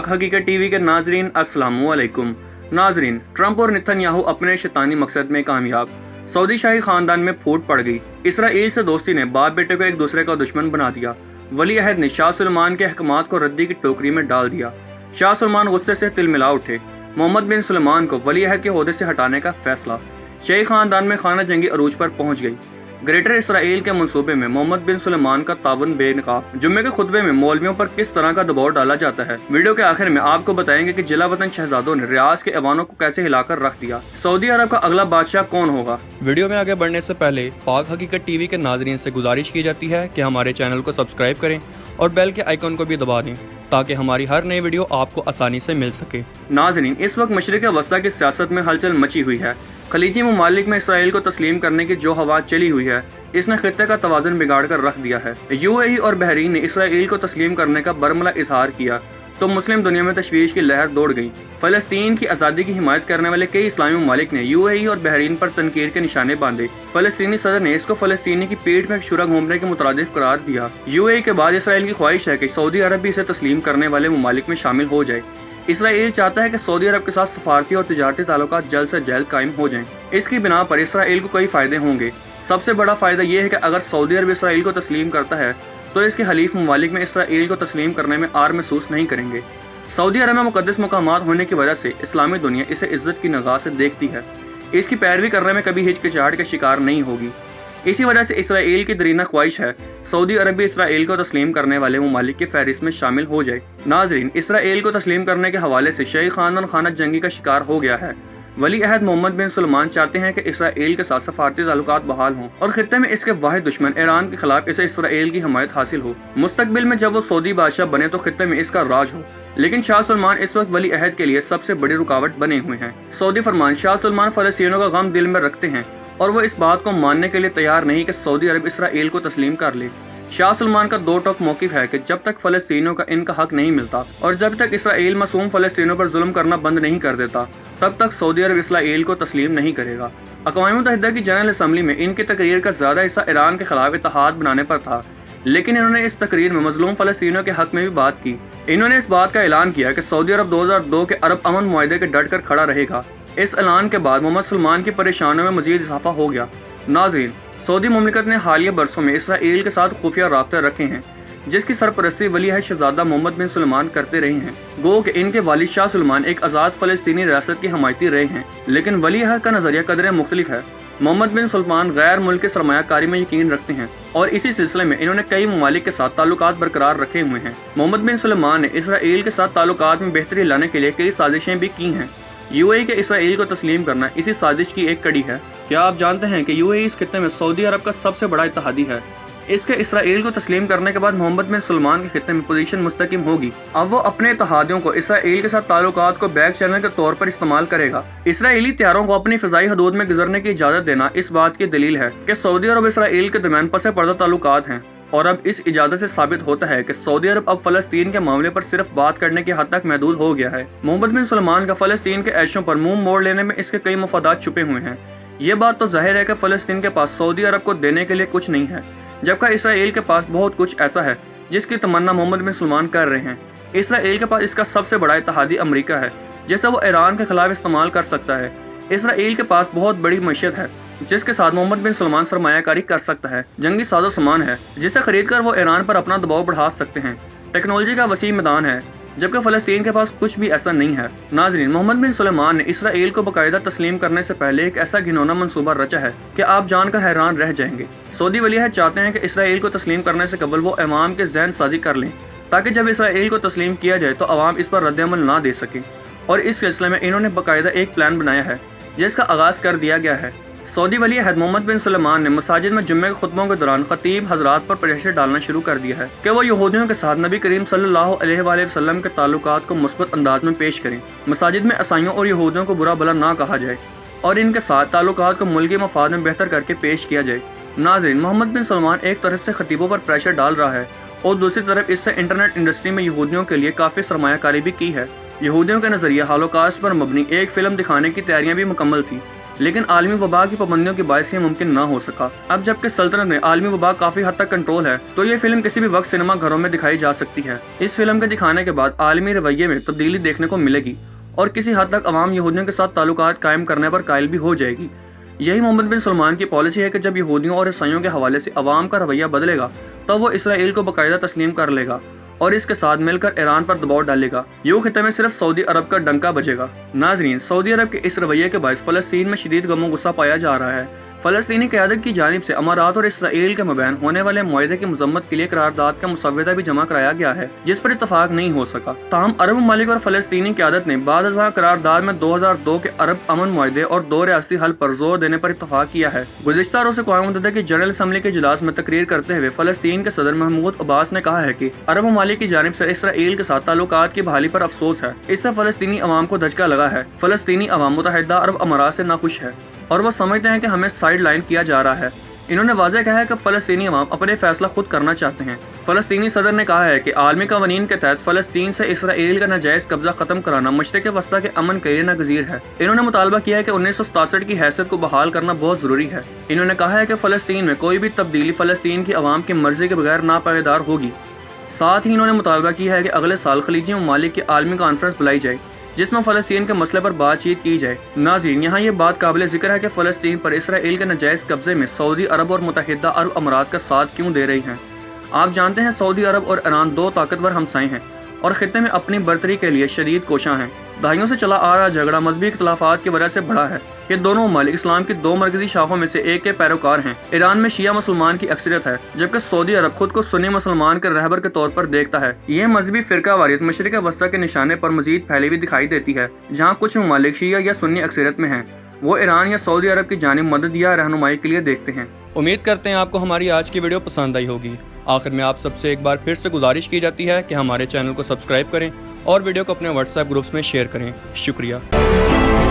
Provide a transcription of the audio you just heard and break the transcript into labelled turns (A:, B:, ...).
A: पाक हकीकत टीवी के नाजरीन अस्सलामु अलैकुम। नाजरीन, ट्रंप और नेतन्याहू अपने शैतानी मकसद में कामयाब। सऊदी शाही खानदान में फूट पड़ गई। इसराइल से दोस्ती ने बाप बेटे को एक दूसरे का दुश्मन बना दिया। वली अहद ने शाह सलमान के अहकामात को रद्दी की टोकरी में डाल दिया। शाह सलमान गुस्से से तिलमिला उठे। मोहम्मद बिन सुलेमान को वली अहद के ओहदे से हटाने का फैसला। शाही खानदान में खाना जंगी अरूज पर पहुंच गई। ग्रेटर इसराइल के मंसूबे में मोहम्मद बिन सुलेमान का ताउन बेनकाब। जुम्मे के खुतबे में मौलवियों पर किस तरह का दबाव डाला जाता है। वीडियो के आखिर में आपको बताएंगे कि जिला वतन शहजादों ने रियाज के ऐवानों को कैसे हिलाकर रख दिया। सऊदी अरब का अगला बादशाह कौन होगा।
B: वीडियो में आगे बढ़ने से पहले पाक हकीकत टीवी के नाजरीन से गुजारिश की जाती है कि हमारे चैनल को सब्सक्राइब करें और बेल के आइकन को भी दबा दें ताकि हमारी हर नई वीडियो आपको आसानी से मिल सके।
A: नाजरीन, इस वक्त मशरिक वस्ता की सियासत में हलचल मची हुई है। खलीजी ममालिक में इसराइल को तस्लीम करने की जो हवा चली हुई है, इसने खित्ते का तवाज़ुन बिगाड़ कर रख दिया है। यूएई और बहरीन ने इसराइल को तस्लीम करने का बरमला इजहार किया तो मुस्लिम दुनिया में तशवीश की लहर दौड़ गई। फ़लस्तीन की आज़ादी की हिमायत करने वाले कई इस्लामी ममालिक ने यूएई और बहरीन पर तनकीर के निशाने बांधे। फ़लस्तीनी सदर ने इसको फ़लस्तीनी की पीठ में शुरा घूमने के मुतरादिफ करार दिया। यूएई के बाद इसराइल की ख्वाहिश है कि सऊदी अरब भी इसे तस्लीम करने वाले ममालिक में शामिल हो जाए। इसराइल चाहता है कि सऊदी अरब के साथ सफारती और तिजारती ताल्लुकात जल्द से जल्द कायम हो जाएं। इसकी बिना पर इसराइल को कई फ़ायदे होंगे। सबसे बड़ा फ़ायदा यह है कि अगर सऊदी अरब इसराइल को तस्लीम करता है तो इसके हलीफ ममालिक में इसराइल को तस्लीम करने में आर महसूस नहीं करेंगे। सऊदी अरब में मुक़द्दस मकामात होने की वजह से इस्लामी दुनिया इसे इज़्ज़त की निगाह से देखती है। इसकी पैरवी करने में कभी हिचकिचाहट का शिकार नहीं होगी। इसी वजह से इसराइल की दरीना ख्वाहिश है सऊदी अरब भी इसराइल को तस्लीम करने वाले ममालिक की फहरिस्त में शामिल हो जाए। नाजरीन, इसराइल को तस्लीम करने के हवाले से शाही खानदान खाना जंगी का शिकार हो गया है। वली अहद मोहम्मद बिन सुलेमान चाहते हैं कि इसराइल के साथ सफारती ताल्लुकात बहाल हों और खित्ते में इसके वाहिद दुश्मन ईरान के खिलाफ इसे इसराइल की हमायत हासिल हो। मुस्तकबिल में जब वो सऊदी बादशाह बने तो खित्ते में इसका राज हो। लेकिन शाह सलमान इस वक्त वली अहद के लिए सबसे बड़ी रुकावट बने हुए हैं। सऊदी फरमान शाह सलमान फ़लस्तीनियों का गम दिल में रखते हैं और वो इस बात को मानने के लिए तैयार नहीं कि सऊदी अरब इसराइल को तस्लीम कर ले। शाह सलमान का दो टोक मौक़िफ़ है कि जब तक फ़लस्तीनियों का इनका हक नहीं मिलता और जब तक इसराइल मासूम फ़लस्तीनियों पर जुल्म करना बंद नहीं कर देता, तब तक सऊदी अरब इसराइल को तस्लीम नहीं करेगा। अक़वाम मुत्तहिदा की जनरल असम्बली में इनकी तकरीर का ज़्यादा हिस्सा ईरान के खिलाफ इत्तेहाद बनाने पर था, लेकिन इन्होंने इस तकरीर में मज़लूम फ़लस्तीनियों के हक़ में भी बात की। इन्होंने इस बात का ऐलान किया कि सऊदी अरब 2002 के अरब अमन मुआहदे के डट कर खड़ा रहेगा। इस ऐलान के बाद मोहम्मद सलमान की परेशानियों में मज़ीद इजाफा हो गया। नाज़रीन, सऊदी ममलिकत ने हालिया बरसों में इसराइल के साथ खुफिया राब्ते रखे हैं, जिसकी सरपरस्ती वली अहद शहजादा मोहम्मद बिन सुलेमान करते रहे हैं। गो कि इनके वालिद शाह सलमान एक आज़ाद फ़लस्तीनी रियासत के हमायती रहे हैं, लेकिन वली अहद का नज़रिया कदरे मुख्तलिफ है। मोहम्मद बिन सुलेमान गैर मुल्क की सरमायाकारी में यकीन रखते हैं और इसी सिलसिले में इन्होंने कई ममालिक के साथ ताल्लुकात बरकरार रखे हुए हैं। मोहम्मद बिन सुलेमान ने इसराइल के साथ ताल्लुकात में बेहतरी लाने के लिए कई साजिशें भी की हैं। यूएई के इसराइल को तस्लीम करना इसी साजिश की एक कड़ी है। क्या आप जानते हैं कि यूएई इस खित्ते में सऊदी अरब का सबसे बड़ा इत्तेहादी है। इसके इसराइल को तस्लीम करने के बाद मोहम्मद बिन सुलेमान के खित्ते में पोजीशन मुस्तकिम होगी। अब वो अपने इत्तेहादियों को इसराइल के साथ ताल्लुकात को बैक चैनल के तौर पर इस्तेमाल करेगा। इसराइली तैयारों को अपनी फ़िज़ाई हदूद में गुजरने की इजाज़त देना इस बात की दलील है कि सऊदी अरब इसराइल के दरमियान पसे पर्दा ताल्लुकात हैं और अब इस इजाज़त से साबित होता है कि सऊदी अरब अब फ़लस्तीन के मामले पर सिर्फ बात करने की हद तक महदूद हो गया है। मोहम्मद बिन सुलेमान का फ़लस्तीन के ऐशों पर मुंह मोड़ लेने में इसके कई मफादात छुपे हुए हैं। ये बात तो जाहिर है कि फ़लस्तीन के पास सऊदी अरब को देने के लिए कुछ नहीं है, जबकि इसराइल के पास बहुत कुछ ऐसा है जिसकी तमन्ना मोहम्मद बिन सुलेमान कर रहे हैं। इसराइल के पास इसका सबसे बड़ा इत्तेहादी अमरीका है, जिसे वो ईरान के खिलाफ इस्तेमाल कर सकता है। इसराइल के पास बहुत बड़ी मईशत है जिसके साथ मोहम्मद बिन सुलेमान सरमायाकारी कर सकता है। जंगी साजो सामान है जिसे खरीद कर वो ईरान पर अपना दबाव बढ़ा सकते हैं। टेक्नोलॉजी का वसी मैदान है, जबकि फ़लस्तीन के पास कुछ भी ऐसा नहीं है। नाज़रीन, मोहम्मद बिन सुलेमान ने इसराइल को बाकायदा तस्लीम करने से पहले एक ऐसा घिनौना मंसूबा रचा है कि आप जानकर हैरान रह जाएंगे। सऊदी वली अहद चाहते हैं कि इसराइल को तस्लीम करने से कबल वो अवाम के जहन साजी कर लें ताकि जब इसराइल को तस्लीम किया जाए तो अवाम इस पर रद्द-ए-अमल ना दे सके। और इस सिलसिले में इन्होंने बाकायदा एक प्लान बनाया है जिसका आगाज़ कर दिया गया है। सऊदी वली अहद मोहम्मद बिन सुलेमान ने मसाजिद में जुम्मे के खुतबों के दौरान खतीब हजरात पर प्रेशर डालना शुरू कर दिया है कि वो यहूदियों के साथ नबी करीम सल्लल्लाहु अलैहि वसल्लम के ताल्लुकात को मुस्बत अंदाज में पेश करें। मसाजिद में ईसाइयों और यहूदियों को बुरा भला ना कहा जाए और इनके साथ ताल्लुकात को मुल्की मफाद में बेहतर करके पेश किया जाए। नाज़रीन, मोहम्मद बिन सुलेमान एक तरफ से खतीबों पर प्रेशर डाल रहा है और दूसरी तरफ इससे इंटरनेट इंडस्ट्री में यहूदियों के लिए काफ़ी सरमायाकारी भी की है। यहूदियों के नज़रिए हॉलोकॉस्ट पर मबनी एक फ़िल्म दिखाने की तैयारियां भी मुकम्मल थी। लेकिन आलमी वबा की पाबंदियों की बायस ये मुमकिन ना हो सका। अब जबकि सल्तनत में आलमी वबा काफी हद तक कंट्रोल है, तो ये फिल्म किसी भी वक्त सिनेमा घरों में दिखाई जा सकती है। इस फिल्म के दिखाने के बाद आलमी रवैये में तब्दीली देखने को मिलेगी और किसी हद तक अवाम यहूदियों के साथ ताल्लुकात कायम करने पर कायल भी हो जाएगी। यही मोहम्मद बिन सलमान की पॉलिसी है कि जब यहूदियों और ईसाइयों के हवाले से अवाम का रवैया बदलेगा तब वो इसराइल को बाकायदा तस्लीम कर लेगा और इसके साथ मिलकर ईरान पर दबाव डालेगा। यूं खिते में सिर्फ सऊदी अरब का डंका बजेगा। नाजरीन, सऊदी अरब के इस रवैये के बायस फलस्तीन में शदीद गम गुस्सा पाया जा रहा है। फलस्तीनी क़यादत की जानिब से अमारात और इसराइल के मबैन होने वाले मुआहदे की मजम्मत के लिए करारदाद का मुसव्वदा भी जमा कराया गया है, जिस पर इत्तफाक नहीं हो सका। ताहम अरब ममालिक और फलस्तीनी क़यादत ने बाद अज़ां करारदाद में 2002 के अरब अमन मुआहदे और 2 रियासती हल पर जोर देने पर इत्तफाक किया है। गुज़िश्ता रोज़ अक़वाम मुत्तहिदा की जनरल असम्बली के इजलास में तकरीर करते हुए फलस्तीन के सदर महमूद अब्बास ने कहा है कि अरब ममालिक की जानिब से इसराइल के साथ ताल्लुकात की बहाली पर अफसोस है। इससे फलस्तीनी अवाम को धचका लगा है। फलस्तीनी अवाम मुत्तहिदा अरब अमारात से नाखुश है और वो समझते हैं कि हमें साइड लाइन किया जा रहा है। इन्होंने वाज़ेह कहा है कि फ़लस्तीनी अवाम अपने फैसला खुद करना चाहते हैं। फ़लस्तीनी सदर ने कहा है कि आलमी कवानीन के तहत फ़लस्तीन से इसराइल का नाजायज़ कब्ज़ा ख़त्म कराना मशरिक़ वस्ता के अमन के लिए नागज़ीर है। इन्होंने मुतालबा किया है कि 1967 की हैसियत को बहाल करना बहुत ज़रूरी है। इन्होंने कहा है कि फ़लस्तीन में कोई भी तब्दीली फ़लस्तीन की अवाम की मर्ज़ी के बगैर नापायदार होगी। साथ ही इन्होंने मुतालबा किया है कि अगले साल खलीजी ममालिक की आलमी कॉन्फ्रेंस बुलाई जाए जिसमें फ़लस्तीन के मसले पर बातचीत की जाए। नाज़रीन, यहाँ ये बात काबिल ज़िक्र है कि फ़लस्तीन पर इसराइल के नाजायज़ कब्ज़े में सऊदी अरब और मुत्तहिदा अरब अमारात का साथ क्यों दे रही हैं। आप जानते हैं सऊदी अरब और ईरान 2 ताकतवर हमसाए हैं और ख़ित्ते में अपनी बरतरी के लिए शदीद कोशां हैं। दहाइयों से चला आ रहा झगड़ा मजहबी इख्तलाफात की वजह से बढ़ा है। ये दोनों ममालिक इस्लाम की 2 मरकजी शाखों में से एक के पैरोकार हैं। ईरान में शिया मुसलमान की अक्सरियत है, जबकि सऊदी अरब खुद को सुन्नी मुसलमान के रहबर के तौर पर देखता है। यह मजहबी फ़िरका वारियत मशरिक़ वस्ता के निशाने पर मजीद फैली हुई दिखाई देती है। जहाँ कुछ ममालिक शिया या सुन्नी अक्सरियत में हैं, वो ईरान या सऊदी अरब की जानिब मदद या रहनुमाई के लिए देखते हैं।
B: उम्मीद करते हैं आपको हमारी आज की वीडियो पसंद आई होगी। आखिर में आप सबसे एक बार फिर से गुजारिश की जाती है कि हमारे चैनल को सब्सक्राइब करें और वीडियो को अपने व्हाट्सएप ग्रुप्स में शेयर करें। शुक्रिया।